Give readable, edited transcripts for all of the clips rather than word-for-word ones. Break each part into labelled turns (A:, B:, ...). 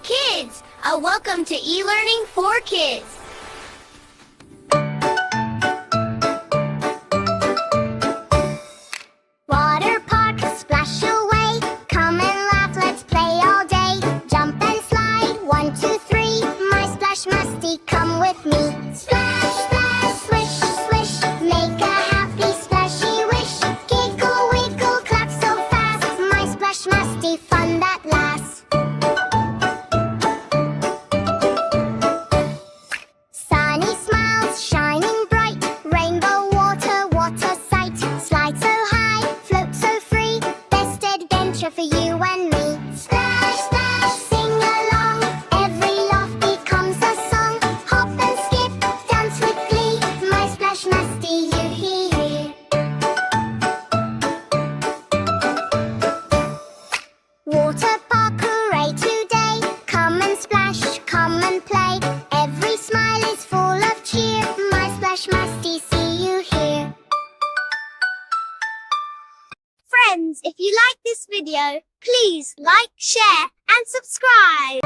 A: kids! Welcome to e-learning for kids. Water park, splash away. Come and laugh, let's play all day. Jump and slide, 1, 2, 3. My splash musty, come with me. Splash, splash, swish, swish. Make a happy splashy wish. Giggle, wiggle, clap so fast. My splash musty, fun that lasts. Sunny smiles, shining bright. Rainbow water, water sight. Slide so high, float so free. Best adventure for you and me. Splash, splash, sing along. Every laugh becomes a song. Hop and skip, dance with glee. My splash musty, you hear. Water park, hooray today. Come and splash, come and play. Every smile is full of cheer. My splash musty, see you here. Friends, if you like this video, please like, share, and subscribe.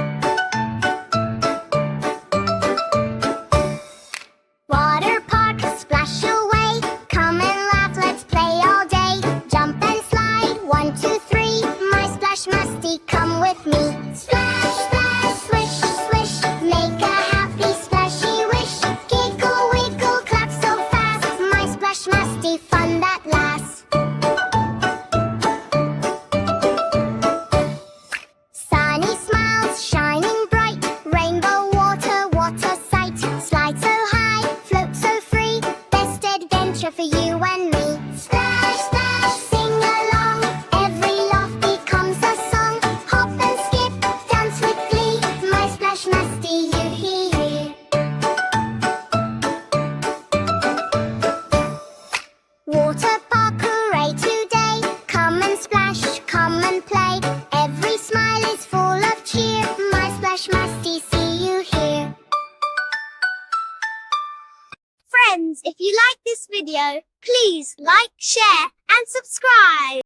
A: Water park, splash away. Come and laugh, let's play all day. Jump and slide, 1, 2, 3. My splash musty, come with me. Splash, splash, swish, swish. Make a happy splashy wish. Giggle, wiggle, clap so fast. My splash musty, fun that lasts. Sunny smiles, shining bright. Rainbow water, water sight. Slide so high, float so free. Best adventure for you and me. Splash, splash, sing along. Every laugh becomes a song. Hop and skip, dance with glee. My splash musty, you hear. Water park, hooray today. Come and splash, come and play. Every smile is full of cheer. My splash musty, see you here. Friends, if you like this video, please like, share, and subscribe.